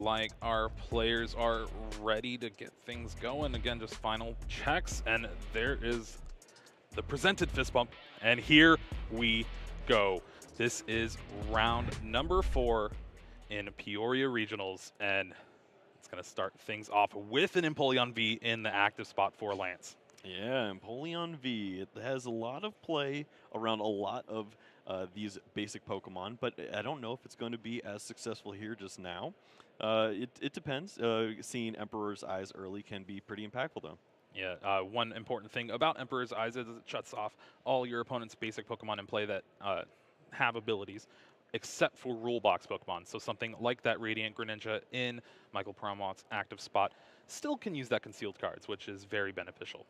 Like our players are ready to get things going. Again, just final checks, and there is the presented fist bump. And here we go. This is round number 4 in Peoria Regionals, and it's going to start things off with an Empoleon V in the active spot for Lance. Yeah, Empoleon V. It has a lot of play around a lot of these basic Pokemon, but I don't know if it's going to be as successful here just now. It depends. Seeing Emperor's Eyes early can be pretty impactful, though. Yeah, one important thing about Emperor's Eyes is it shuts off all your opponent's basic Pokemon in play that have abilities, except for rule box Pokemon. So something like that Radiant Greninja in Michael Pramawat's active spot still can use that concealed cards, which is very beneficial.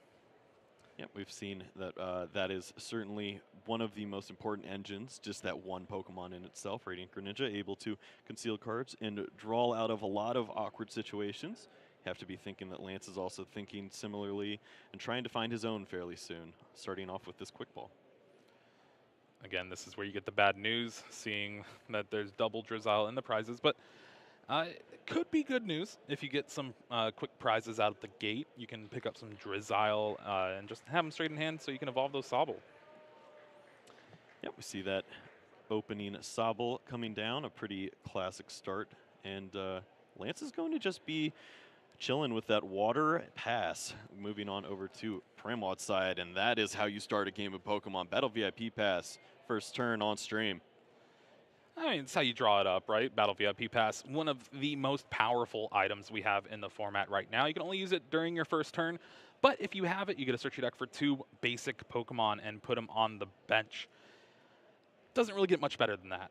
Yeah, we've seen that that is certainly one of the most important engines, just that one Pokemon in itself, Radiant Greninja, able to conceal cards and draw out of a lot of awkward situations. You have to be thinking that Lance is also thinking similarly and trying to find his own fairly soon, starting off with this Quick Ball. Again, this is where you get the bad news, seeing that there's double Drizzile in the prizes, but it could be good news if you get some quick prizes out of the gate. You can pick up some Drizzile and just have them straight in hand so you can evolve those Sobble. Yep, we see that opening Sobble coming down, a pretty classic start. And Lance is going to just be chilling with that water pass. Moving on over to Pramawat's side, and that is how you start a game of Pokemon. Battle VIP pass, first turn on stream. I mean, it's how you draw it up, right? Battle VIP Pass, one of the most powerful items we have in the format right now. You can only use it during your first turn, but if you have it, you get to search your deck for 2 basic Pokemon and put them on the bench. Doesn't really get much better than that.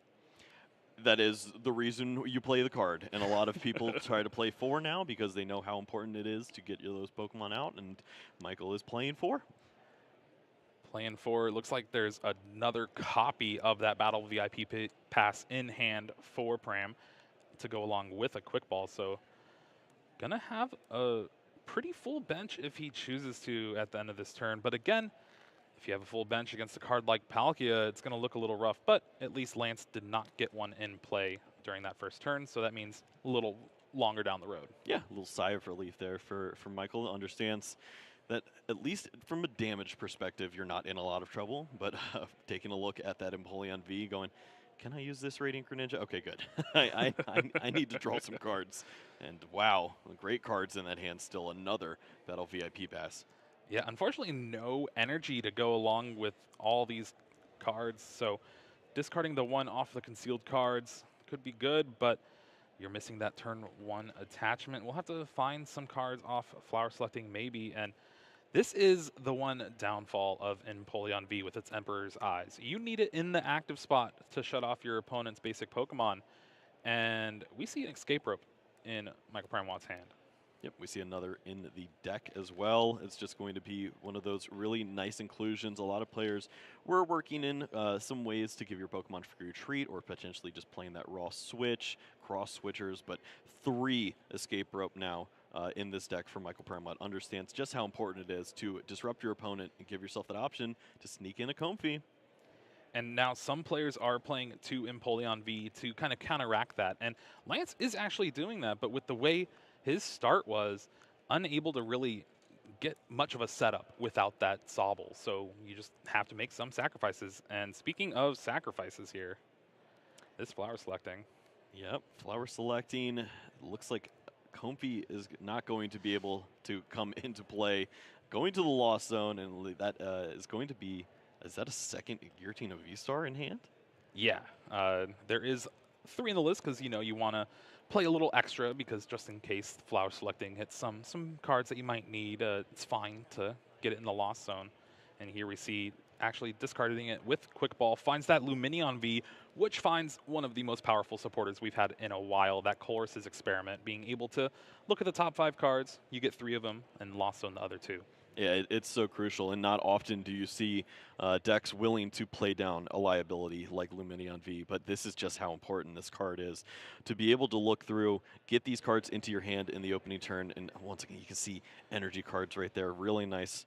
That is the reason you play the card, and a lot of people try to play 4 now because they know how important it is to get those Pokemon out, and Michael is playing 4. Playing 4, it looks like there's another copy of that Battle VIP Pass in hand for Pram to go along with a Quick Ball, so gonna have a pretty full bench if he chooses to at the end of this turn. But again, if you have a full bench against a card like Palkia, it's going to look a little rough, but at least Lance did not get one in play during that first turn, so that means a little longer down the road. Yeah, a little sigh of relief there for Michael. Understands that at least from a damage perspective, you're not in a lot of trouble, but taking a look at that Empoleon V going, can I use this Radiant Greninja? Okay, good. I need to draw some cards. And wow, great cards in that hand still. Another Battle VIP pass. Yeah, unfortunately, no energy to go along with all these cards, so discarding the one off the concealed cards could be good, but you're missing that turn 1 attachment. We'll have to find some cards off Flower Selecting maybe, and this is the one downfall of Empoleon V with its Emperor's Eyes. You need it in the active spot to shut off your opponent's basic Pokemon, and we see an escape rope in Michael Pramawat's hand. Yep, we see another in the deck as well. It's just going to be one of those really nice inclusions. A lot of players were working in some ways to give your Pokemon free retreat or potentially just playing that raw switch, cross switchers, but 3 escape rope now in this deck for Michael Pramawat. Understands just how important it is to disrupt your opponent and give yourself that option to sneak in a Comfey. And now some players are playing 2 Empoleon V to kind of counteract that. And Lance is actually doing that, but with the way his start was, unable to really get much of a setup without that Sobble. So you just have to make some sacrifices. And speaking of sacrifices here, this Flower Selecting. Yep, Flower Selecting. Looks like Comfey is not going to be able to come into play. Going to the Lost Zone, and that is going to be, is that a second Giratina V-Star in hand? Yeah, there is 3 in the list because, you know, you want to play a little extra because just in case Flower Selecting hits some cards that you might need, it's fine to get it in the Lost Zone. And here we see actually discarding it with Quick Ball, finds that Lumineon V, which finds one of the most powerful supporters we've had in a while, that Colress's Experiment, being able to look at the top 5 cards, you get 3 of them, and Lost Zone the other 2. Yeah, it's so crucial, and not often do you see decks willing to play down a liability like Lumineon V, but this is just how important this card is. To be able to look through, get these cards into your hand in the opening turn, and once again, you can see energy cards right there. Really nice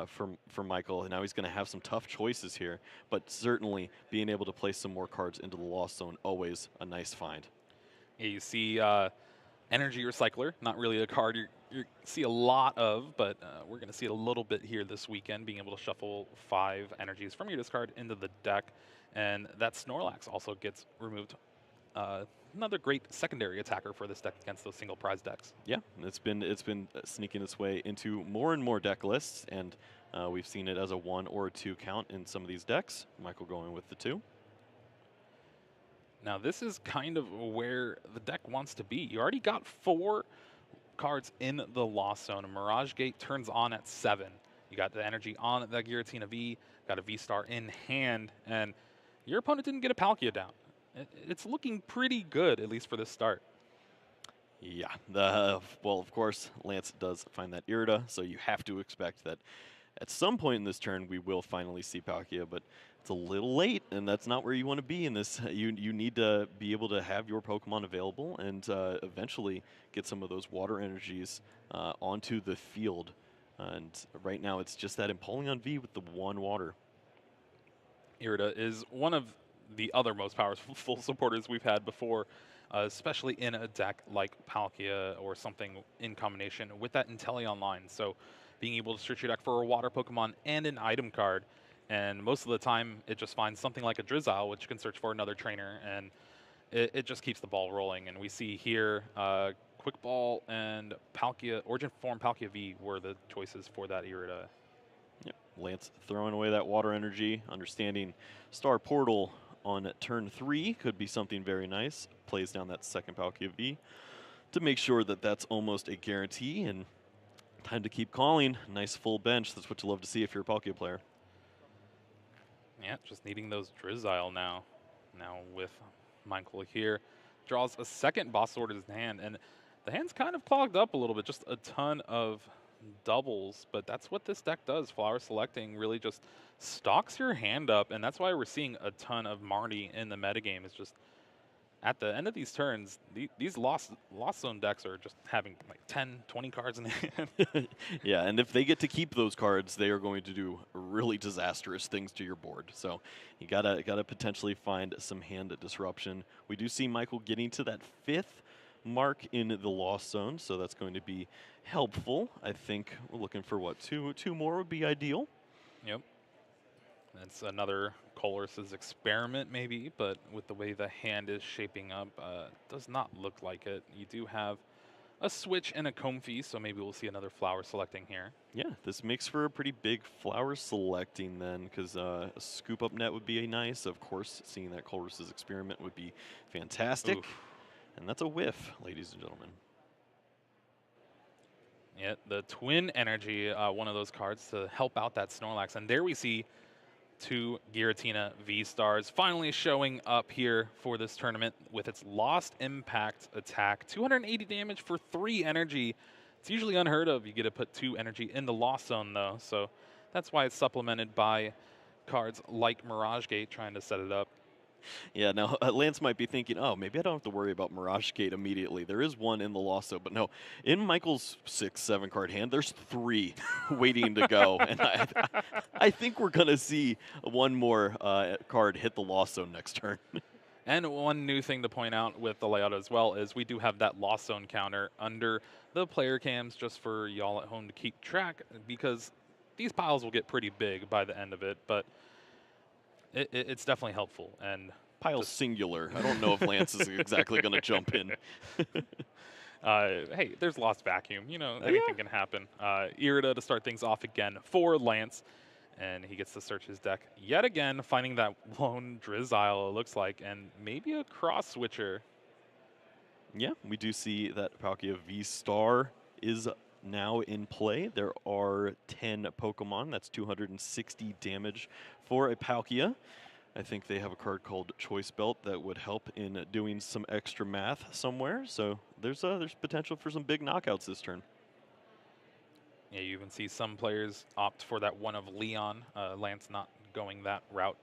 for Michael, and now he's going to have some tough choices here, but certainly being able to play some more cards into the Lost Zone, always a nice find. Yeah, you see Energy Recycler, not really a card you see a lot of, but we're going to see it a little bit here this weekend, being able to shuffle 5 energies from your discard into the deck. And that Snorlax also gets removed. Another great secondary attacker for this deck against those single prize decks. Yeah, it's been sneaking its way into more and more deck lists, and we've seen it as a 1 or a 2 count in some of these decks. Michael going with the 2. Now this is kind of where the deck wants to be. You already got 4 cards in the Lost Zone. Mirage Gate turns on at 7. You got the energy on the Giratina V, got a V-Star in hand, and your opponent didn't get a Palkia down. It's looking pretty good, at least for this start. Yeah, well, of course, Lance does find that Irida, so you have to expect that at some point in this turn we will finally see Palkia, but it's a little late, and that's not where you want to be in this. You need to be able to have your Pokemon available and eventually get some of those water energies onto the field. And right now it's just that Empoleon V with the 1 water. Irida is one of the other most powerful supporters we've had before, especially in a deck like Palkia or something in combination with that Inteleon line. So being able to search your deck for a water Pokemon and an item card, and most of the time it just finds something like a Drizzile, which can search for another trainer, and it just keeps the ball rolling. And we see here Quick Ball and Palkia, Origin Form Palkia V were the choices for that Irida. Yep. Lance throwing away that water energy, understanding Star Portal on turn 3 could be something very nice. Plays down that second Palkia V to make sure that that's almost a guarantee, and time to keep calling. Nice full bench. That's what you love to see if you're a Palkia player. Yeah, just needing those Drizzile now. Now with Michael here. Draws a second Boss Sword in his hand, and the hand's kind of clogged up a little bit. Just a ton of doubles, but that's what this deck does. Flower Selecting really just stocks your hand up, and that's why we're seeing a ton of Marty in the metagame. It's just at the end of these turns, these Lost Zone decks are just having like 10, 20 cards in hand. Yeah, and if they get to keep those cards, they are going to do really disastrous things to your board. So you gotta potentially find some hand disruption. We do see Michael getting to that 5th mark in the Lost Zone, so that's going to be helpful. I think we're looking for what, two more would be ideal. Yep. That's another Colress's experiment, maybe, but with the way the hand is shaping up, does not look like it. You do have a switch and a Comfey, so maybe we'll see another Flower Selecting here. Yeah, this makes for a pretty big Flower Selecting then, because a Scoop Up Net would be nice. Of course, seeing that Colress's experiment would be fantastic. Oof. And that's a whiff, ladies and gentlemen. Yeah, the Twin Energy, one of those cards to help out that Snorlax. And there we see 2 Giratina V-Stars finally showing up here for this tournament with its Lost Impact attack. 280 damage for 3 energy. It's usually unheard of. You get to put 2 energy in the Lost Zone, though. So that's why it's supplemented by cards like Mirage Gate trying to set it up. Yeah, now Lance might be thinking, oh, maybe I don't have to worry about Mirage Gate immediately. There is one in the Lost Zone, but no. In Michael's 6-7 card hand, there's 3 waiting to go. And I think we're going to see one more card hit the Lost Zone next turn. And one new thing to point out with the layout as well is we do have that Lost Zone counter under the player cams just for y'all at home to keep track, because these piles will get pretty big by the end of it, but it's definitely helpful. And pile singular. I don't know if Lance is exactly going to jump in. Hey, there's Lost Vacuum. You know, anything can happen. Irida to start things off again for Lance, and he gets to search his deck yet again, finding that lone Drizzile, it looks like, and maybe a cross switcher. Yeah, we do see that Palkia V-Star is now in play. There are 10 Pokemon. That's 260 damage for a Palkia. I think they have a card called Choice Belt that would help in doing some extra math somewhere. So there's potential for some big knockouts this turn. Yeah, you even see some players opt for that one of Leon. Lance not going that route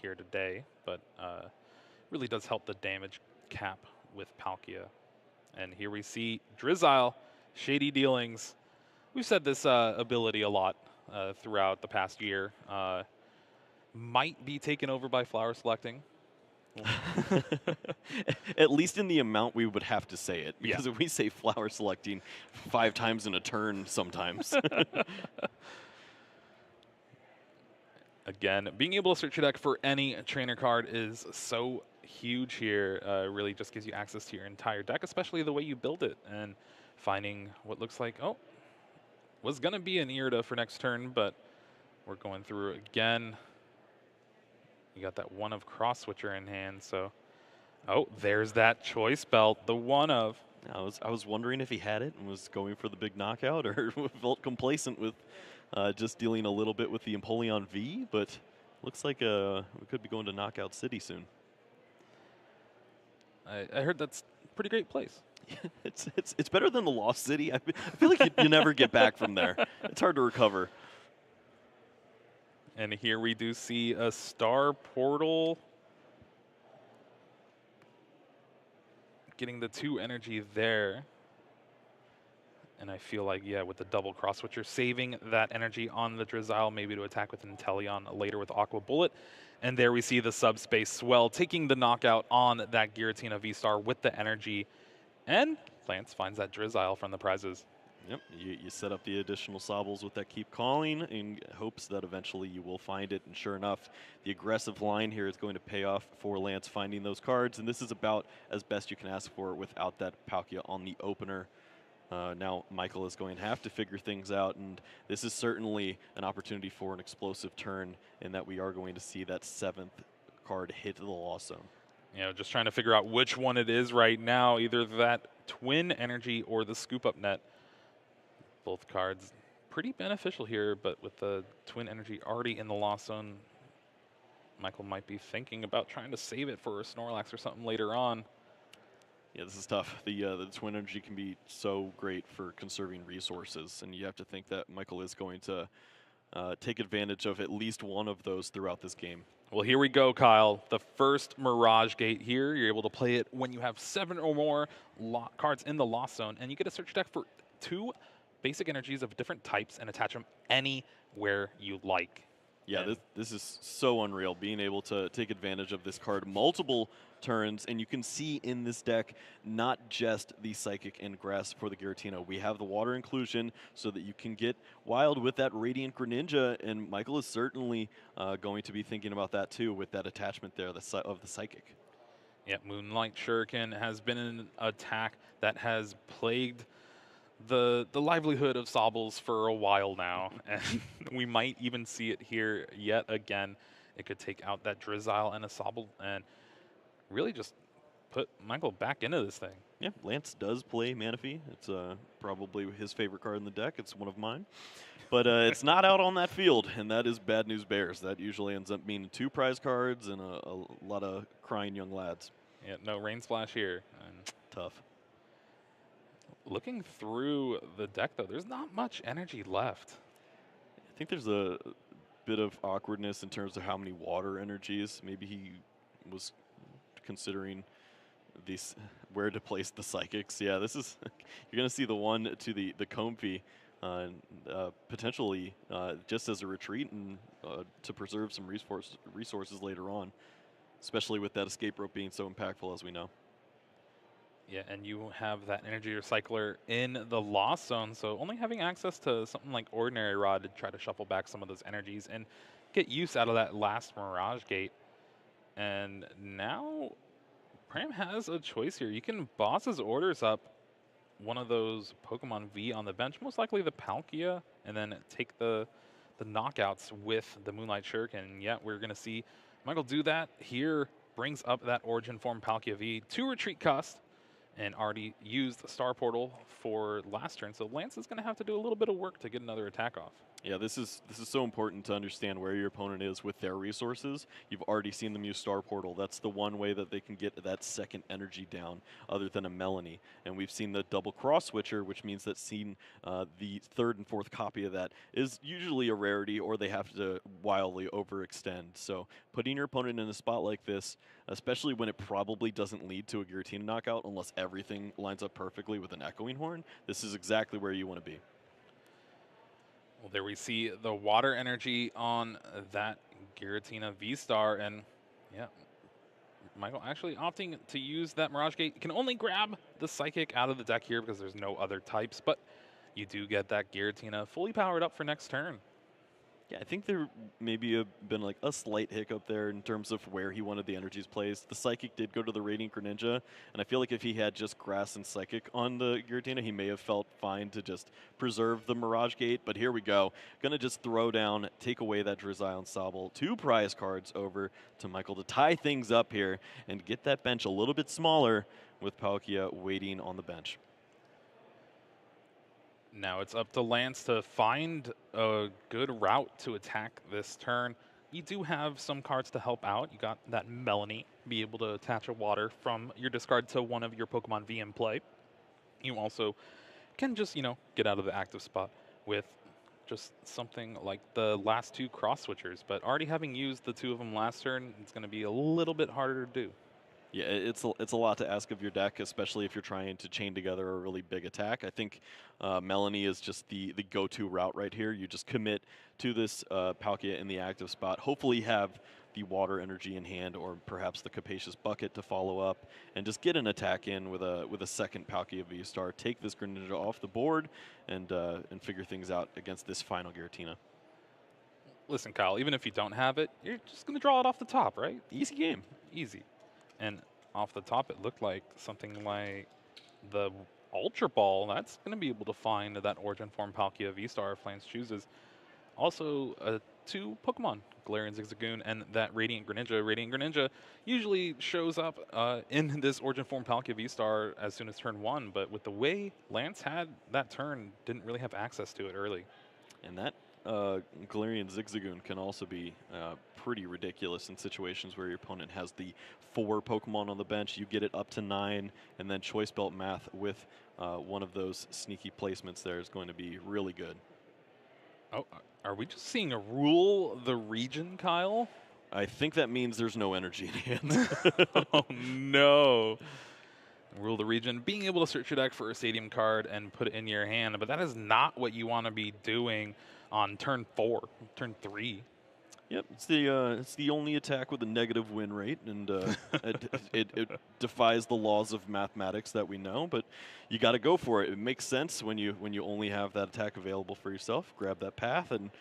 here today, but really does help the damage cap with Palkia. And here we see Drizzile, Shady Dealings. We've said this ability a lot throughout the past year. Might be taken over by Flower Selecting. At least in the amount we would have to say it, Yeah. because if we say flower selecting 5 times in a turn sometimes. Again, being able to search your deck for any trainer card is so huge here. Really just gives you access to your entire deck, especially the way you build it. And finding what looks like, oh, was going to be an Irida for next turn, but we're going through again. You got that one of cross switcher in hand, so oh, there's that choice belt, the one of. I was wondering if he had it and was going for the big knockout, or felt complacent with just dealing a little bit with the Empoleon V, but looks like we could be going to Knockout City soon. I heard that's a pretty great place. It's better than the Lost City. I feel like you never get back from there. It's hard to recover. And here we do see a star portal. Getting the 2 energy there. And I feel like, yeah, with the double cross switcher, saving that energy on the Drizzile, maybe to attack with Inteleon later with Aqua Bullet. And there we see the subspace swell, taking the knockout on that Giratina V-Star with the energy. And Lance finds that Drizzile from the prizes. Yep, you set up the additional Sobbles with that Keep Calling in hopes that eventually you will find it. And sure enough, the aggressive line here is going to pay off for Lance finding those cards. And this is about as best you can ask for without that Palkia on the opener. Now Michael is going to have to figure things out, and this is certainly an opportunity for an explosive turn in that we are going to see that 7th card hit the Lost Zone. You know, just trying to figure out which one it is right now, either that Twin Energy or the Scoop Up Net. Both cards pretty beneficial here, but with the Twin Energy already in the Lost Zone, Michael might be thinking about trying to save it for a Snorlax or something later on. Yeah, this is tough. The Twin Energy can be so great for conserving resources, and you have to think that Michael is going to take advantage of at least one of those throughout this game. Well, here we go, Kyle. The first Mirage Gate here. You're able to play it when you have 7 or more cards in the Lost Zone, and you get a search deck for 2 basic energies of different types and attach them anywhere you like. Yeah, this is so unreal, being able to take advantage of this card multiple turns, and you can see in this deck not just the Psychic and Grass for the Giratina. We have the Water inclusion so that you can get wild with that Radiant Greninja, and Michael is certainly going to be thinking about that too with that attachment there of the Psychic. Yeah, Moonlight Shuriken has been an attack that has plagued the livelihood of Sobbles for a while now, and we might even see it here yet again. It could take out that Drizzile and a Sobble and really just put Michael back into this thing. Yeah, Lance does play Manaphy. It's probably his favorite card in the deck. It's one of mine. But it's not out on that field, and that is bad news bears. That usually ends up meaning 2 prize cards and a lot of crying young lads. Yeah, no Rain Splash here. And tough. Looking through the deck, though, there's not much energy left. I think there's a bit of awkwardness in terms of how many water energies. Maybe he was considering these where to place the Psychics. Yeah, this is you're going to see the one to the Comfy potentially just as a retreat and to preserve some resources later on, especially with that escape rope being so impactful as we know. Yeah, and you have that energy recycler in the Lost Zone, so only having access to something like Ordinary Rod to try to shuffle back some of those energies and get use out of that last Mirage Gate. And now Pram has a choice here. You can boss his orders up one of those Pokemon V on the bench, most likely the Palkia, and then take the knockouts with the Moonlight Shuriken. And yeah, we're going to see Michael do that here. Brings up that Origin Form Palkia V to retreat cost, and already used Star Portal for last turn. So Lance is going to have to do a little bit of work to get another attack off. Yeah, this is so important to understand where your opponent is with their resources. You've already seen them use Star Portal. That's the one way that they can get that second energy down other than a Melanie. And we've seen the double cross switcher, which means that seeing the 3rd and 4th copy of that is usually a rarity, or they have to wildly overextend. So putting your opponent in a spot like this, especially when it probably doesn't lead to a Giratina knockout unless everything lines up perfectly with an Echoing Horn, this is exactly where you want to be. Well, there we see the water energy on that Giratina V-Star, and yeah, Michael actually opting to use that Mirage Gate. You can only grab the Psychic out of the deck here because there's no other types, but you do get that Giratina fully powered up for next turn. Yeah, I think there maybe have been like a slight hiccup there in terms of where he wanted the energies placed. The Psychic did go to the Radiant Greninja, and I feel like if he had just Grass and Psychic on the Giratina, he may have felt fine to just preserve the Mirage Gate, but here we go. Gonna just throw down, take away that Drizzile and Sobble. 2 prize cards over to Michael to tie things up here and get that bench a little bit smaller with Palkia waiting on the bench. Now it's up to Lance to find a good route to attack this turn. You do have some cards to help out. You got that Melanie, be able to attach a water from your discard to one of your Pokemon V in play. You also can just, get out of the active spot with just something like the last 2 cross switchers. But already having used the 2 of them last turn, it's going to be a little bit harder to do. Yeah, it's a lot to ask of your deck, especially if you're trying to chain together a really big attack. I think Melanie is just the go-to route right here. You just commit to this Palkia in the active spot. Hopefully have the water energy in hand, or perhaps the Capacious Bucket to follow up, and just get an attack in with a second Palkia V-Star. Take this Greninja off the board and figure things out against this final Giratina. Listen, Kyle, even if you don't have it, you're just going to draw it off the top, right? Easy game. Easy. And off the top, it looked like something like the Ultra Ball. That's going to be able to find that Origin Form Palkia V-Star if Lance chooses. Also, 2 Pokemon, Galarian Zigzagoon and that Radiant Greninja. Radiant Greninja usually shows up in this Origin Form Palkia V-Star as soon as turn 1, but with the way Lance had that turn, didn't really have access to it early. And that Galarian Zigzagoon can also be pretty ridiculous in situations where your opponent has the 4 Pokemon on the bench. You get it up to 9, and then Choice Belt math with one of those sneaky placements there is going to be really good. Oh, are we just seeing a rule the region, Kyle? I think that means there's no energy in hand. Oh, no. Rule the region, being able to search your deck for a stadium card and put it in your hand, but that is not what you want to be doing on turn 4, turn 3. Yep, it's the only attack with a negative win rate, and it defies the laws of mathematics that we know. But you got to go for it. It makes sense when you only have that attack available for yourself. Grab that path, and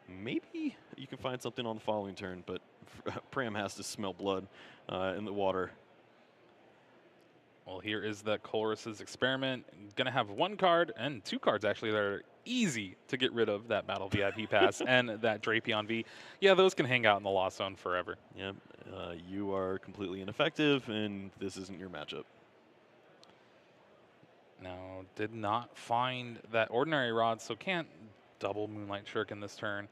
maybe you can find something on the following turn. But Pram has to smell blood in the water. Well, here is that Colress's Experiment. Going to have 1 card and 2 cards, actually, that are easy to get rid of, that Battle VIP Pass and that Drapion V. Yeah, those can hang out in the Lost Zone forever. Yep, you are completely ineffective, and this isn't your matchup. Now, did not find that Ordinary Rod, so can't double Moonlight Shuriken this turn.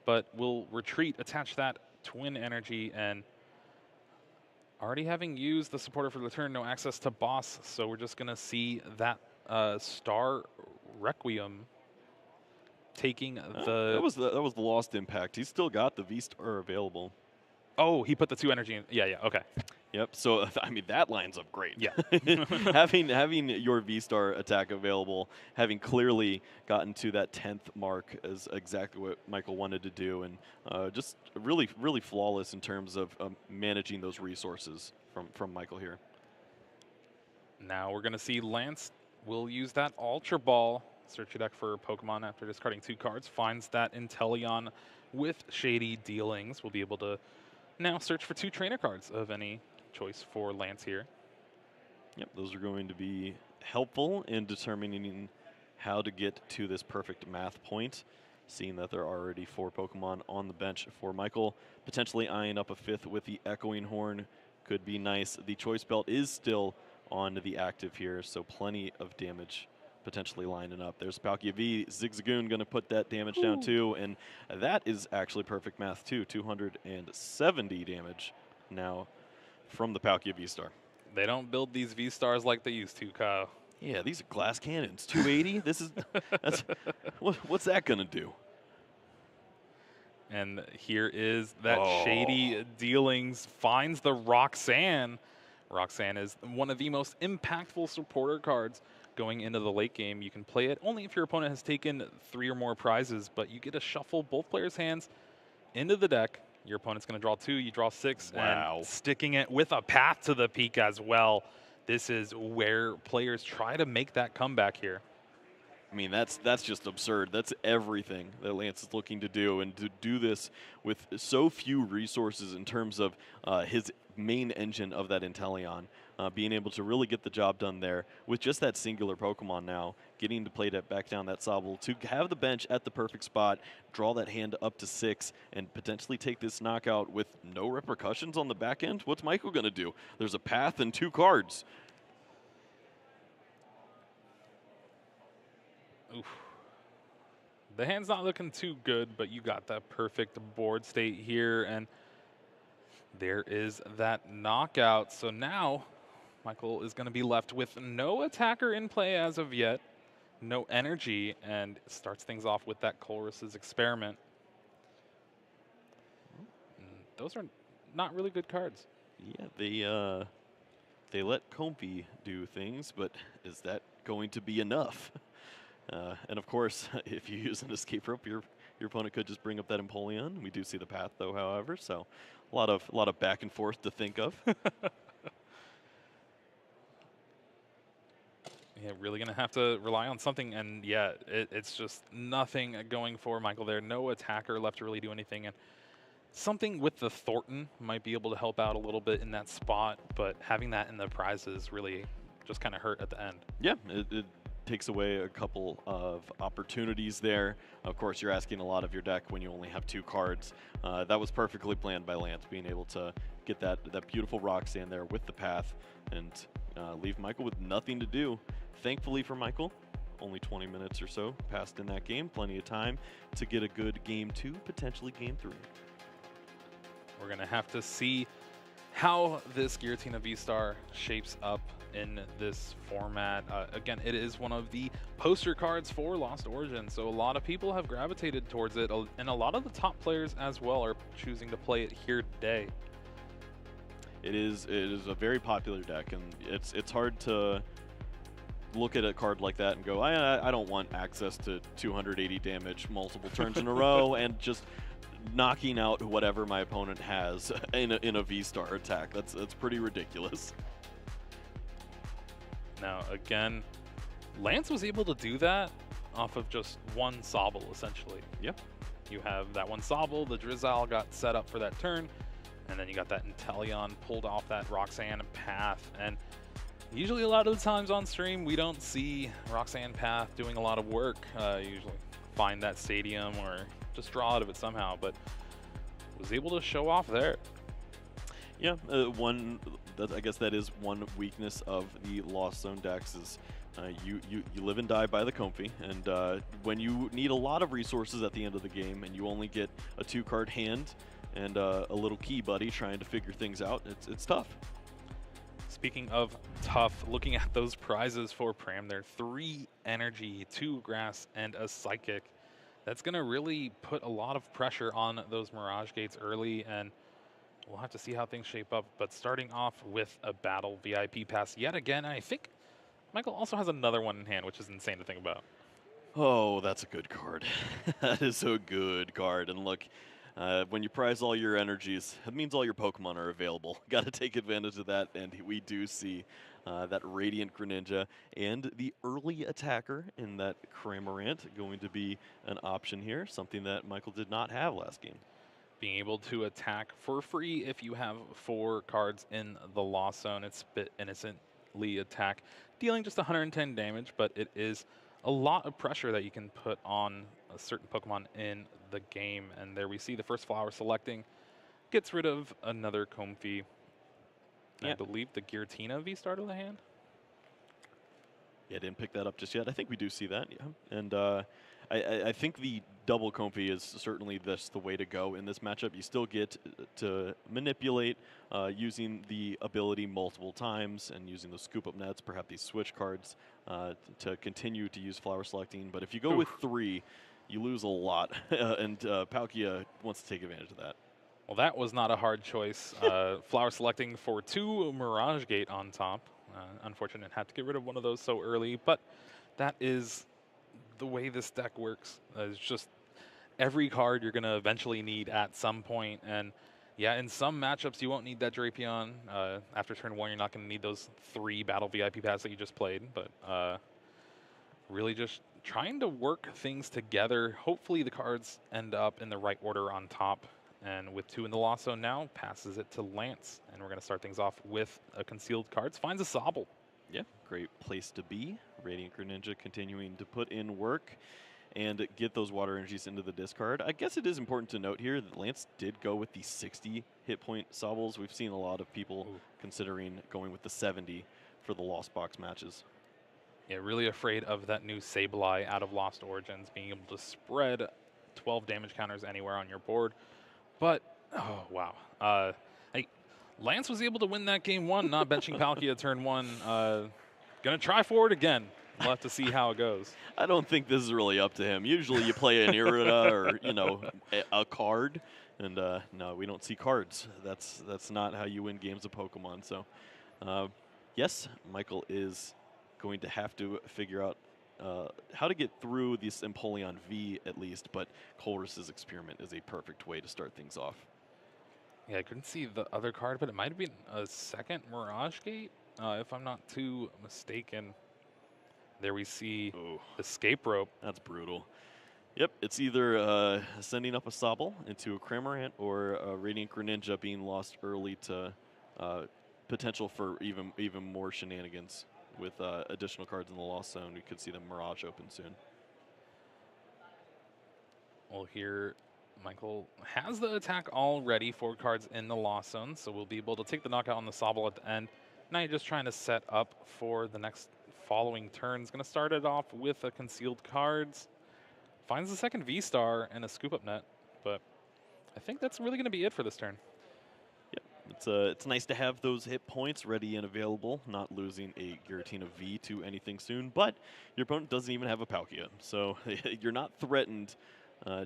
But will retreat, attach that Twin Energy, and already having used the supporter for the turn, no access to boss, so we're just going to see that Star Requiem taking the... That was the Lost Impact. He's still got the V-Star available. Oh, he put the 2 energy in. Yeah, okay. Yep, so, I mean, that lines up great. Yeah. having your V-Star attack available, having clearly gotten to that 10th mark is exactly what Michael wanted to do, and just really, really flawless in terms of managing those resources from Michael here. Now we're going to see Lance will use that Ultra Ball. Search your deck for Pokemon after discarding 2 cards. Finds that Inteleon with Shady Dealings. We'll be able to now search for 2 trainer cards of any choice for Lance here. Yep, those are going to be helpful in determining how to get to this perfect math point, seeing that there are already 4 Pokemon on the bench for Michael. Potentially eyeing up a 5th with the Echoing Horn could be nice. The Choice Belt is still on the active here, so plenty of damage potentially lining up. There's Palkia V. Zigzagoon going to put that damage down too, and that is actually perfect math too. 270 damage now from the Palkia V-Star. They don't build these V-Stars like they used to, Kyle. Yeah, these are glass cannons. 280? What's that going to do? And here is that Shady Dealings finds the Roxanne. Roxanne is one of the most impactful supporter cards going into the late game. You can play it only if your opponent has taken 3 or more prizes, but you get to shuffle both players' hands into the deck, Your opponent's going to draw 2, you draw 6, Wow. and sticking it with a path to the peak as well. This is where players try to make that comeback here. I mean, that's just absurd. That's everything that Lance is looking to do, and to do this with so few resources in terms of his main engine of that Inteleon, being able to really get the job done there with just that singular Pokemon now, getting to play that back down that Sobble, to have the bench at the perfect spot, draw that hand up to 6, and potentially take this knockout with no repercussions on the back end. What's Michael going to do? There's a path and 2 cards. Oof. The hand's not looking too good, but you got that perfect board state here, and there is that knockout. So now Michael is going to be left with no attacker in play as of yet, no energy, and starts things off with that Colress's Experiment. And those are not really good cards. Yeah, they let Comfy do things, but is that going to be enough? And of course, if you use an escape rope, your opponent could just bring up that Empoleon. We do see the path, though, however, so a lot of back and forth to think of. Yeah, really going to have to rely on something, and yeah, it's just nothing going for Michael there. No attacker left to really do anything, and something with the Thornton might be able to help out a little bit in that spot, but having that in the prizes really just kind of hurt at the end. Yeah, it takes away a couple of opportunities there. Of course, you're asking a lot of your deck when you only have 2 cards. That was perfectly planned by Lance, being able to get that beautiful Roxanne there with the path and leave Michael with nothing to do. Thankfully for Michael, only 20 minutes or so passed in that game. Plenty of time to get a good game 2, potentially game 3. We're going to have to see how this Giratina V-Star shapes up in this format. Again, it is one of the poster cards for Lost Origins, so a lot of people have gravitated towards it, and a lot of the top players as well are choosing to play it here today. It is a very popular deck, and it's hard to look at a card like that and go, I don't want access to 280 damage multiple turns in a row and just knocking out whatever my opponent has in a V-Star attack. That's pretty ridiculous. Now, again, Lance was able to do that off of just one Sobble, essentially. Yep. You have that one Sobble, the Drizzile got set up for that turn, and then you got that Inteleon pulled off that Roxanne path. And usually a lot of the times on stream, we don't see Roxanne path doing a lot of work. Usually find that stadium or just draw out of it somehow, but was able to show off there. Yeah, I guess that is one weakness of the Lost Zone decks is you live and die by the Comfy, and when you need a lot of resources at the end of the game and you only get a 2-card hand and a little key buddy trying to figure things out, it's tough. Speaking of tough, looking at those prizes for Pram, they're 3 energy, 2 grass, and a psychic. That's going to really put a lot of pressure on those Mirage Gates early, and we'll have to see how things shape up. But starting off with a Battle VIP pass yet again, I think Michael also has another one in hand, which is insane to think about. Oh, that's a good card. That is a good card. And look, when you prize all your energies, it means all your Pokemon are available. Got to take advantage of that, and we do see that Radiant Greninja and the early attacker in that Cramorant going to be an option here, something that Michael did not have last game. Being able to attack for free if you have 4 cards in the Lost Zone. It's Spit Innocently attack, dealing just 110 damage, but it is a lot of pressure that you can put on a certain Pokemon in the game. And there we see the first flower selecting, gets rid of another Comfy. Yeah. I believe the Giratina V-Star to the hand. Yeah, didn't pick that up just yet. I think we do see that, yeah. And I think the double Comfy is certainly the way to go in this matchup. You still get to manipulate using the ability multiple times and using the scoop up nets, perhaps these switch cards to continue to use flower selecting. But if you go with 3, you lose a lot, and Palkia wants to take advantage of that. Well, that was not a hard choice. Flower selecting for 2 Mirage Gate on top. Unfortunate, had to get rid of one of those so early, but that is the way this deck works. It's just every card you're going to eventually need at some point. And yeah, in some matchups, you won't need that Drapion. After turn 1, you're not going to need those 3 battle VIP paths that you just played. But really just trying to work things together. Hopefully the cards end up in the right order on top. And with 2 in the lost zone now, passes it to Lance. And we're going to start things off with a concealed cards. Finds a Sobble. Yeah, great place to be. Radiant Greninja continuing to put in work and get those water energies into the discard. I guess it is important to note here that Lance did go with the 60 hit point Sobbles. We've seen a lot of people considering going with the 70 for the Lost Box matches. Yeah, really afraid of that new Sableye out of Lost Origins, being able to spread 12 damage counters anywhere on your board. But, oh, wow. Lance was able to win that game 1, not benching Palkia turn 1. Gonna try for it again. We'll have to see how it goes. I don't think this is really up to him. Usually you play an Irida or, you know, a card. And no, we don't see cards. That's not how you win games of Pokemon. So, yes, Michael is going to have to figure out how to get through this Empoleon V at least, but Colress's Experiment is a perfect way to start things off. Yeah, I couldn't see the other card, but it might have been a second Mirage Gate, if I'm not too mistaken. There we see Escape Rope. That's brutal. Yep, it's either sending up a Sobble into a Cramorant or a Radiant Greninja being lost early to potential for even more shenanigans. With additional cards in the Lost Zone, we could see the Mirage open soon. Well, here Michael has the attack already, 4 cards in the Lost Zone, so we'll be able to take the knockout on the Sobble at the end. Now you're just trying to set up for the next following turns. Going to start it off with a concealed cards. Finds the second V-Star and a Scoop Up Net, but I think that's really going to be it for this turn. It's nice to have those hit points ready and available, not losing a Giratina V to anything soon, but your opponent doesn't even have a Palkia, so you're not threatened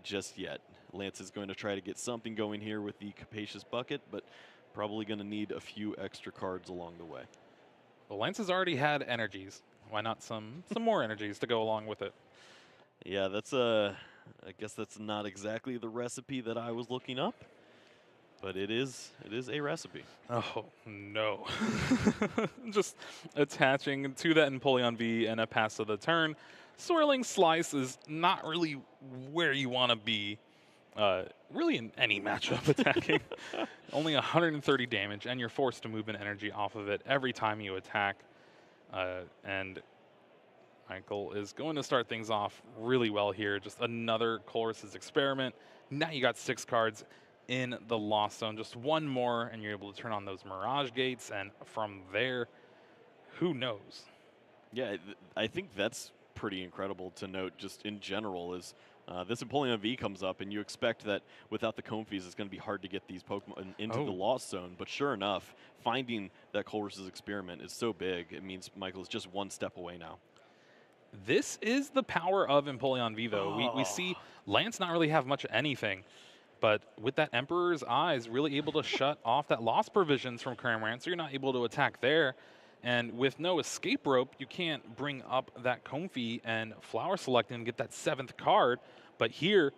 just yet. Lance is going to try to get something going here with the Capacious Bucket, but probably going to need a few extra cards along the way. Well, Lance has already had energies. Why not some more energies to go along with it? Yeah, that's I guess that's not exactly the recipe that I was looking up. But it is a recipe. Oh, no. Just attaching to that Empoleon V and a pass of the turn. Swirling Slice is not really where you want to be, really in any matchup attacking. Only 130 damage, and you're forced to move an energy off of it every time you attack. And Michael is going to start things off really well here. Just another Colress's Experiment. Now you got 6 cards in the Lost Zone. Just one more, and you're able to turn on those Mirage Gates, and from there, who knows? Yeah, I think that's pretty incredible to note just in general is this Empoleon V comes up, and you expect that without the Comfeys, it's going to be hard to get these Pokemon into the Lost Zone, but sure enough, finding that Colress's Experiment is so big, it means Michael is just one step away now. This is the power of Empoleon V, though. We see Lance not really have much of anything, but with that Emperor's Eyes, really able to shut off that lost provisions from Cramorant, so you're not able to attack there. And with no Escape Rope, you can't bring up that Comfey and Flower Select and get that 7th card. But here,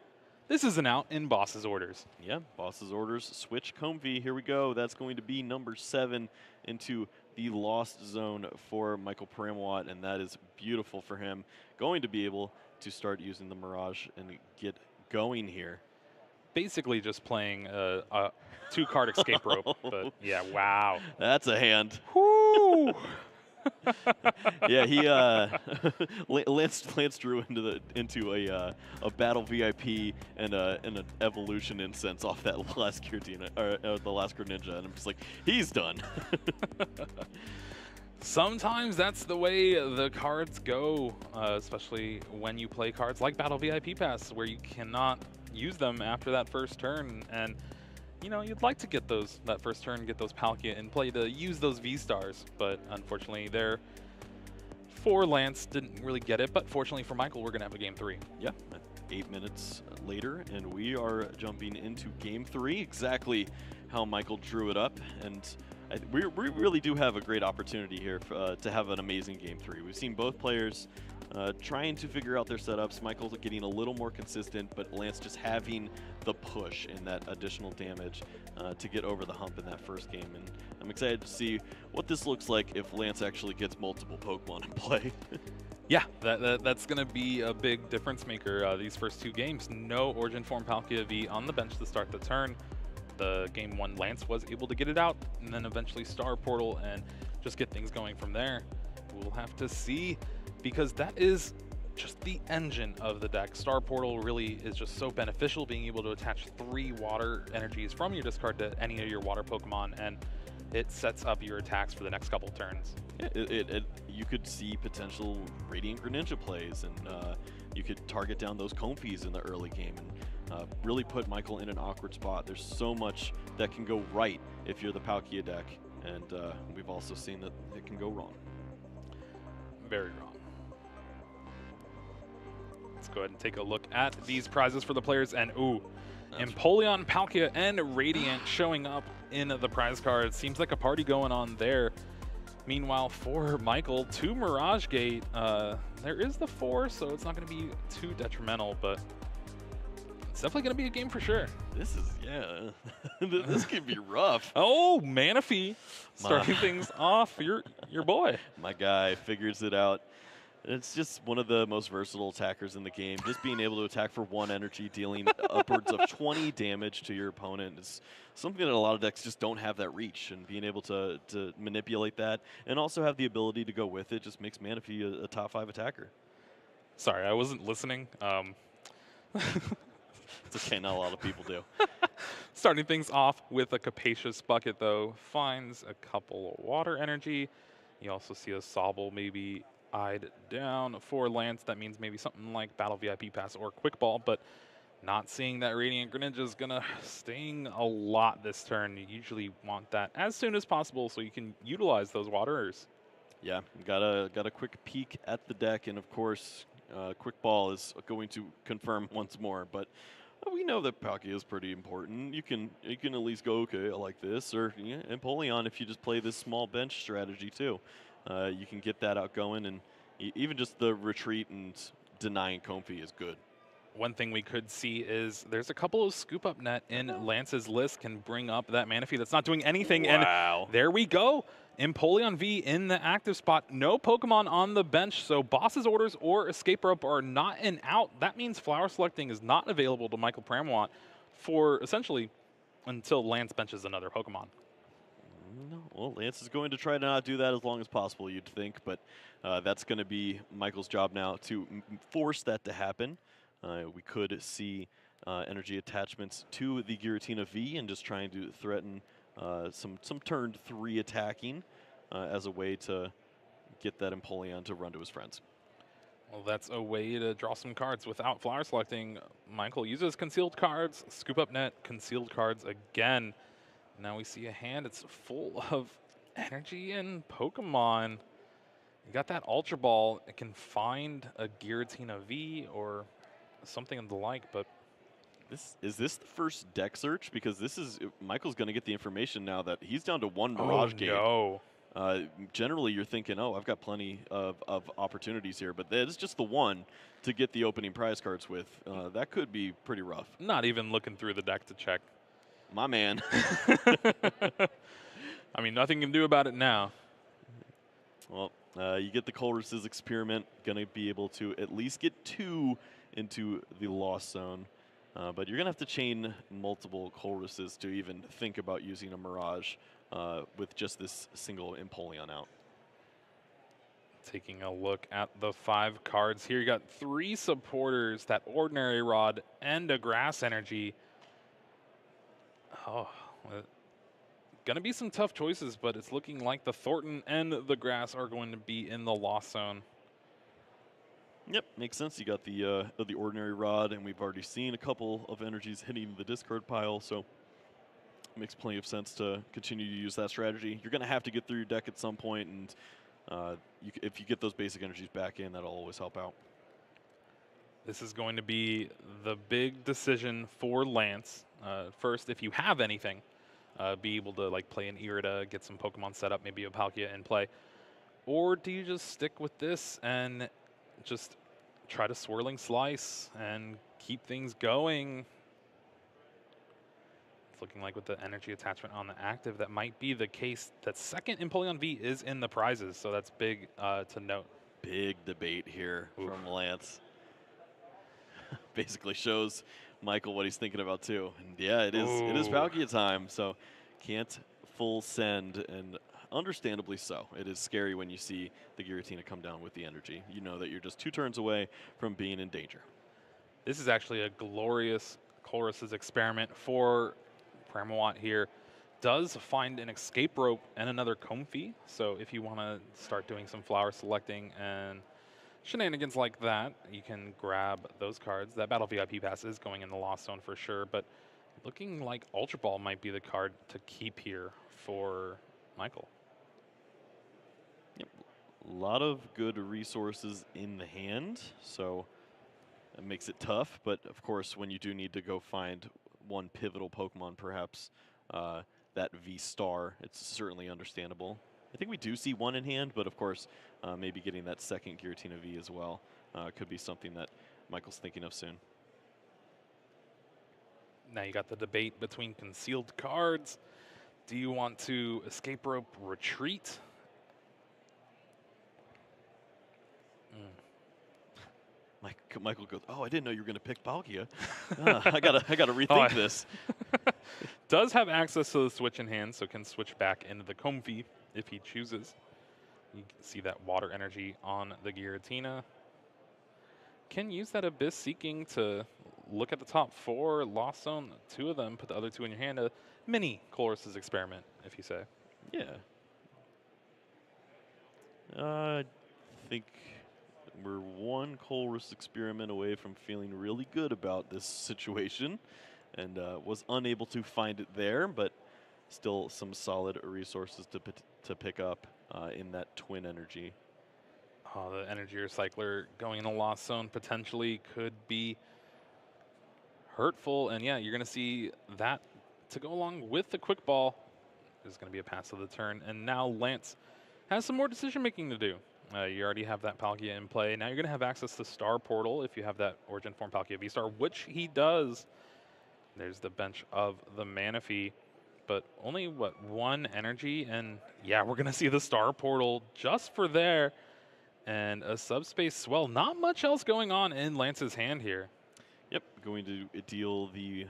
this is an out in Boss's Orders. Yeah, Boss's Orders, switch Comfey. Here we go. That's going to be number 7 into the Lost Zone for Michael Pramawat, and that is beautiful for him. Going to be able to start using the Mirage and get going here. Basically just playing a 2-card Escape Rope, but yeah, wow. That's a hand. Woo! Yeah, he Lance drew into a battle VIP and an evolution incense off that last Giratina or the last Greninja, and I'm just like, he's done. Sometimes that's the way the cards go, especially when you play cards like Battle VIP Pass, where you cannot use them after that first turn, and you know, you'd like to get that first turn, get those Palkia in play to use those V-Stars, but unfortunately there for Lance didn't really get it, but fortunately for Michael, we're going to have a Game 3. Yeah, 8 minutes later, and we are jumping into Game 3, exactly how Michael drew it up, and we really do have a great opportunity here to have an amazing Game 3. We've seen both players trying to figure out their setups. Michael's getting a little more consistent, but Lance just having the push and that additional damage to get over the hump in that first game. And I'm excited to see what this looks like if Lance actually gets multiple Pokemon in play. Yeah, that's going to be a big difference maker these first 2 games. No Origin Form Palkia V on the bench to start the turn. The game 1 Lance was able to get it out, and then eventually Star Portal and just get things going from there. We'll have to see, because that is just the engine of the deck. Star Portal really is just so beneficial, being able to attach 3 water energies from your discard to any of your water Pokemon, and it sets up your attacks for the next couple turns. Yeah, you could see potential Radiant Greninja plays, and you could target down those Comfeys in the early game and really put Michael in an awkward spot. There's so much that can go right if you're the Palkia deck, and we've also seen that it can go wrong. Very wrong. Let's go ahead and take a look at these prizes for the players, and ooh, Empoleon, Palkia, and Radiant showing up in the prize card. Seems like a party going on there. Meanwhile, for Michael, 2 Mirage Gate. There is the 4, so it's not going to be too detrimental, but it's definitely going to be a game for sure. This is, yeah, this could be rough. Oh, Manaphy starting things off. Your boy. My guy figures it out. It's just one of the most versatile attackers in the game. Just being able to attack for 1 energy, dealing upwards of 20 damage to your opponent is something that a lot of decks just don't have that reach. And being able to manipulate that and also have the ability to go with it just makes Manaphy a top 5 attacker. Sorry, I wasn't listening. It's okay, not a lot of people do. Starting things off with a Capacious Bucket, though, finds a couple of water energy. You also see a Sobble maybe eyed down for Lance. That means maybe something like Battle VIP Pass or Quick Ball, but not seeing that Radiant Greninja is going to sting a lot this turn. You usually want that as soon as possible so you can utilize those waterers. Yeah, got a quick peek at the deck, and of course, Quick Ball is going to confirm once more, but we know that Palkia is pretty important. You can at least go, okay, I like this, or yeah, Empoleon if you just play this small bench strategy too. You can get that out going, and even just the retreat and denying Comfey is good. One thing we could see is there's a couple of Scoop Up Net in Lance's list can bring up that Manaphy that's not doing anything. Wow. And there we go. Empoleon V in the active spot. No Pokemon on the bench, so Boss's Orders or Escape Rope are not an out. That means Flower Selecting is not available to Michael Pramawat for essentially until Lance benches another Pokemon. No, well, Lance is going to try to not do that as long as possible, you'd think, but that's going to be Michael's job now to force that to happen. We could see energy attachments to the Giratina V and just trying to threaten some turn 3 attacking as a way to get that Empoleon to run to his friends. Well, that's a way to draw some cards without Flower Selecting. Michael uses Concealed Cards, Scoop Up Net, Concealed Cards again. Now we see a hand, it's full of energy and Pokemon. You got that Ultra Ball, it can find a Giratina V or something of the like, but Is this the first deck search? Because this is Michael's going to get the information now that he's down to 1 Mirage Gate. No. Generally, you're thinking, oh, I've got plenty of opportunities here, but it's just the one to get the opening prize cards with. That could be pretty rough. Not even looking through the deck to check. My man. I mean, nothing you can do about it now. Well, you get the Colress's Experiment. Going to be able to at least get 2 into the Lost Zone. But you're going to have to chain multiple Colress's to even think about using a Mirage with just this single Empoleon out. Taking a look at the 5 cards here, you got 3 supporters, that Ordinary Rod, and a Grass Energy. Oh, gonna be some tough choices, but it's looking like the Thornton and the Grass are going to be in the Lost Zone. Yep, makes sense. You got the Ordinary Rod, and we've already seen a couple of energies hitting the discard pile, so it makes plenty of sense to continue to use that strategy. You're going to have to get through your deck at some point, and if you get those basic energies back in, that'll always help out. This is going to be the big decision for Lance. First, if you have anything, be able to like play an Irida, get some Pokemon set up, maybe a Palkia in play? Or do you just stick with this and just try to Swirling Slice and keep things going? It's looking like with the energy attachment on the active, that might be the case. That second Empoleon V is in the prizes, so that's big to note. Big debate here Oof. from Lance. Basically shows Michael what he's thinking about too. And yeah, it is Palkia time, so can't full send, and understandably so. It is scary when you see the Giratina come down with the energy. You know that you're just 2 turns away from being in danger. This is actually a glorious Chorus's experiment for Pramawat here. Does find an escape rope and another Comfey, so if you want to start doing some flower selecting and shenanigans like that, you can grab those cards. That Battle VIP pass is going in the Lost Zone for sure, but looking like Ultra Ball might be the card to keep here for Michael. Yep. A lot of good resources in the hand, so it makes it tough. But of course, when you do need to go find one pivotal Pokemon, perhaps that V-Star, it's certainly understandable. I think we do see one in hand, but of course, maybe getting that second Giratina V as well could be something that Michael's thinking of soon. Now you got the debate between concealed cards. Do you want to escape rope retreat? Michael goes, "Oh, I didn't know you were going to pick Palkia. I gotta rethink this." Does have access to the switch in hand, so can switch back into the Comfey if he chooses. You can see that water energy on the Giratina. Can use that Abyss Seeking to look at the top 4, Lost Zone 2 of them, put the other 2 in your hand. A mini Chorus's experiment, if you say. Yeah. I think we're one Chorus experiment away from feeling really good about this situation, and was unable to find it there, but still some solid resources to pick up in that twin energy. Oh, the energy recycler going in the Lost Zone potentially could be hurtful, and yeah, you're going to see that to go along with the quick ball. There's going to be a pass of the turn, and now Lance has some more decision making to do. You already have that Palkia in play. Now you're going to have access to Star Portal if you have that Origin Form Palkia V-Star, which he does. There's the bench of the Manaphy, but only, what, 1 energy? And yeah, we're going to see the Star Portal just for there. And a Subspace Swell. Not much else going on in Lance's hand here. Yep, going to deal the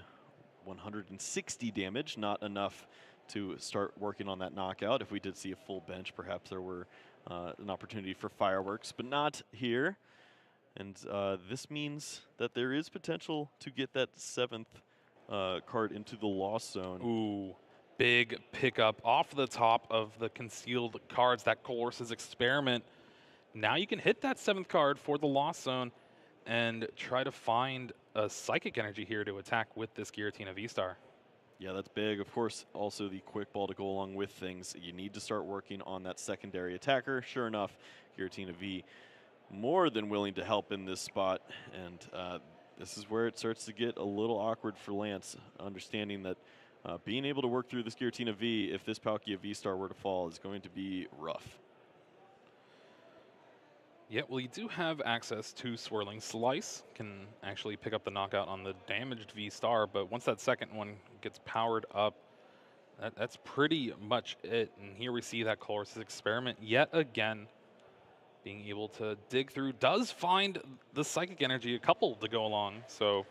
160 damage, not enough to start working on that knockout. If we did see a full bench, perhaps there were an opportunity for fireworks, but not here. And this means that there is potential to get that 7th card into the Lost Zone. Ooh, big pickup off the top of the concealed cards, that Chorus's experiment. Now you can hit that 7th card for the Lost Zone and try to find a Psychic Energy here to attack with this Giratina V-Star. Yeah, that's big. Of course, also the quick ball to go along with things. You need to start working on that secondary attacker. Sure enough, Giratina V more than willing to help in this spot, and this is where it starts to get a little awkward for Lance, understanding that being able to work through this Giratina V, if this Palkia V-Star were to fall, is going to be rough. Yeah, well, you do have access to Swirling Slice. Can actually pick up the knockout on the damaged V-Star, but once that second one gets powered up, that's pretty much it. And here we see that Chorus's experiment yet again, being able to dig through. Does find the Psychic Energy, a couple to go along, so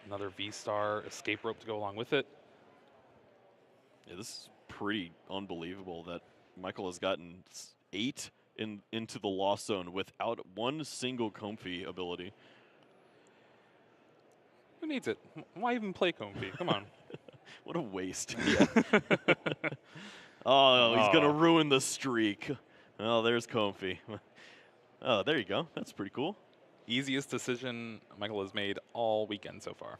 another V-Star escape rope to go along with it. Yeah, this is pretty unbelievable that Michael has gotten 8 into the Lost Zone without one single Comfey ability. Who needs it? Why even play Comfey? Come on. What a waste. Yeah. Oh, he's going to ruin the streak. Oh, there's Comfey. Oh, there you go. That's pretty cool. Easiest decision Michael has made all weekend so far.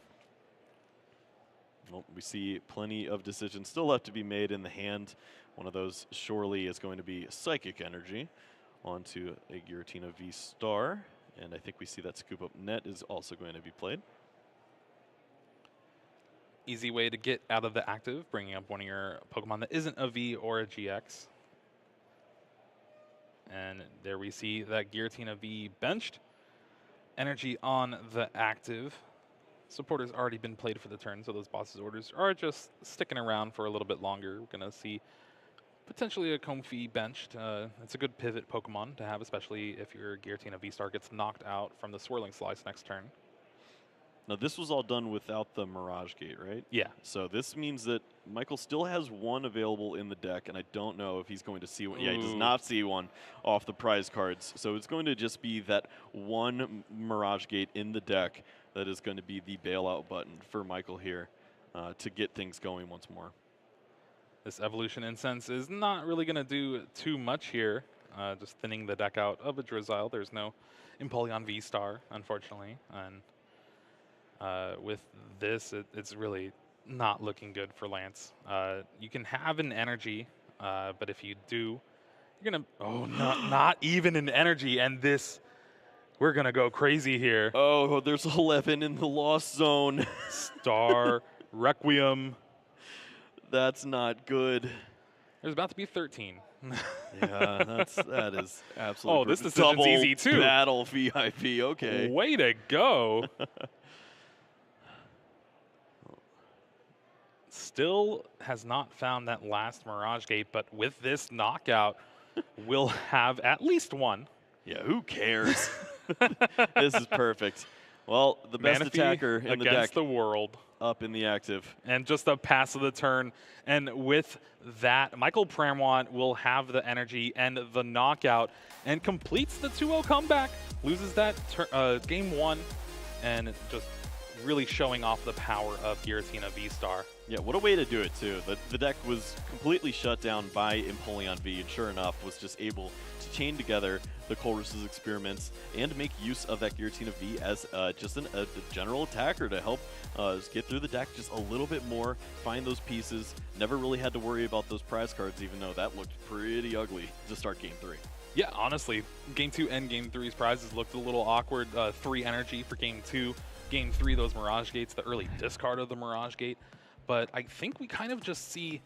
Well, we see plenty of decisions still left to be made in the hand. One of those surely is going to be Psychic Energy onto a Giratina V-Star. And I think we see that Scoop Up Net is also going to be played. Easy way to get out of the active, bringing up one of your Pokemon that isn't a V or a GX. And there we see that Giratina V benched. Energy on the active. Supporter's already been played for the turn, so those boss's orders are just sticking around for a little bit longer. We're going to see potentially a Comfey benched. It's a good pivot Pokemon to have, especially if your Giratina V-Star gets knocked out from the Swirling Slice next turn. Now, this was all done without the Mirage Gate, right? Yeah. So this means that Michael still has one available in the deck, and I don't know if he's going to see one. Yeah, he does not see one off the prize cards. So it's going to just be that one Mirage Gate in the deck that is going to be the bailout button for Michael here to get things going once more. This Evolution Incense is not really going to do too much here, just thinning the deck out of a Drizzile. There's no Empoleon V-Star, unfortunately, and with this, it's really not looking good for Lance. You can have an energy, but if you do, you're going to... not even an energy, and this... We're going to go crazy here. Oh, there's 11 in the Lost Zone. Star Requiem. That's not good. There's about to be 13. Yeah, that is absolutely. Oh, this decision's easy too. Battle VIP. Okay. Way to go. Still has not found that last Mirage Gate, but with this knockout, we'll have at least one. Yeah, who cares? This is perfect. Well, the best Manaphy attacker in the deck against the world. Up in the active. And just a pass of the turn. And with that, Michael Pramawat will have the energy and the knockout and completes the 2-0 comeback. Loses that game 1 and just really showing off the power of Giratina V-Star. Yeah, what a way to do it, too. The deck was completely shut down by Empoleon V, and sure enough, was just able to chain together the Colress's experiments and make use of that Giratina V as just a general attacker to help get through the deck just a little bit more, find those pieces. Never really had to worry about those prize cards, even though that looked pretty ugly to start Game 3. Yeah, honestly, Game 2 and Game 3's prizes looked a little awkward. 3 energy for Game 2. Game 3, those Mirage Gates, the early discard of the Mirage Gate. But I think we kind of just see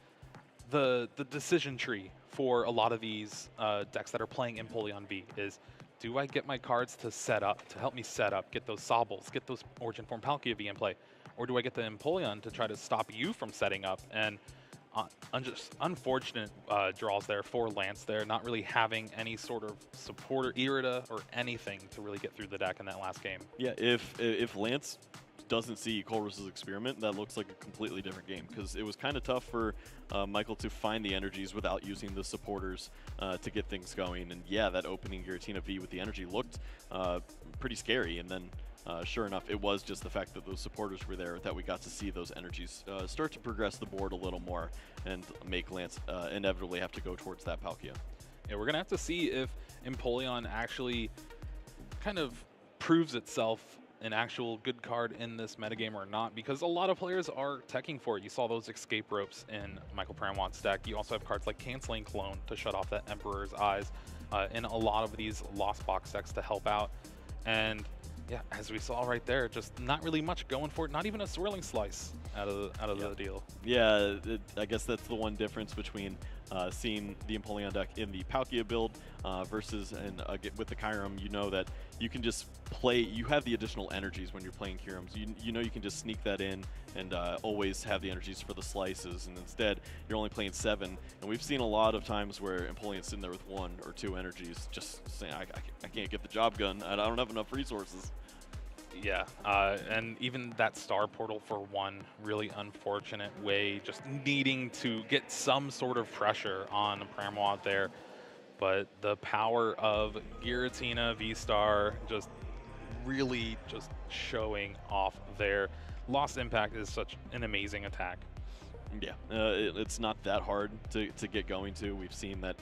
the decision tree for a lot of these decks that are playing Empoleon V is, do I get my cards to set up, to help me set up, get those Sobbles, get those Origin Form Palkia V in play? Or do I get the Empoleon to try to stop you from setting up? And just unfortunate draws there for Lance there, not really having any sort of support or Irida or anything to really get through the deck in that last game. Yeah, if Lance doesn't see Colress's experiment, that looks like a completely different game, because it was kind of tough for Michael to find the energies without using the supporters to get things going. And yeah, that opening Giratina V with the energy looked pretty scary, and then sure enough, it was just the fact that those supporters were there that we got to see those energies start to progress the board a little more and make Lance inevitably have to go towards that Palkia. Yeah, we're going to have to see if Empoleon actually kind of proves itself an actual good card in this metagame or not, because a lot of players are teching for it. You saw those escape ropes in Michael Pramawat's deck. You also have cards like Canceling Clone to shut off that Emperor's Eyes in a lot of these Lost Box decks to help out. And yeah, as we saw right there, just not really much going for it. Not even a Swirling Slice out of the deal. Yeah, I guess that's the one difference between seeing the Empoleon deck in the Palkia build versus with the Kyurem. You know that you can just play, you have the additional energies when you're playing Kyurems. You know you can just sneak that in and always have the energies for the slices, and instead you're only playing 7. And we've seen a lot of times where Empoleon's sitting there with 1 or 2 energies, just saying, I can't get the job done, I don't have enough resources. Yeah, and even that Star Portal for 1 really unfortunate way, just needing to get some sort of pressure on Pramawat there. But the power of Giratina V-Star just really just showing off there. Lost Impact is such an amazing attack. Yeah, it's not that hard to get going to. We've seen that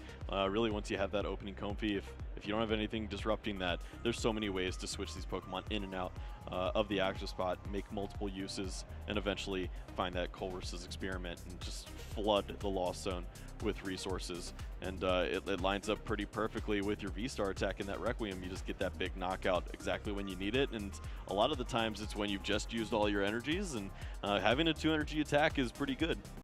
really once you have that opening Comfey, If you don't have anything disrupting that, there's so many ways to switch these Pokemon in and out of the active spot, make multiple uses, and eventually find that Colress's experiment and just flood the Lost Zone with resources. And it lines up pretty perfectly with your V-Star attack in that Requiem. You just get that big knockout exactly when you need it, and a lot of the times it's when you've just used all your energies, and having a 2 energy attack is pretty good.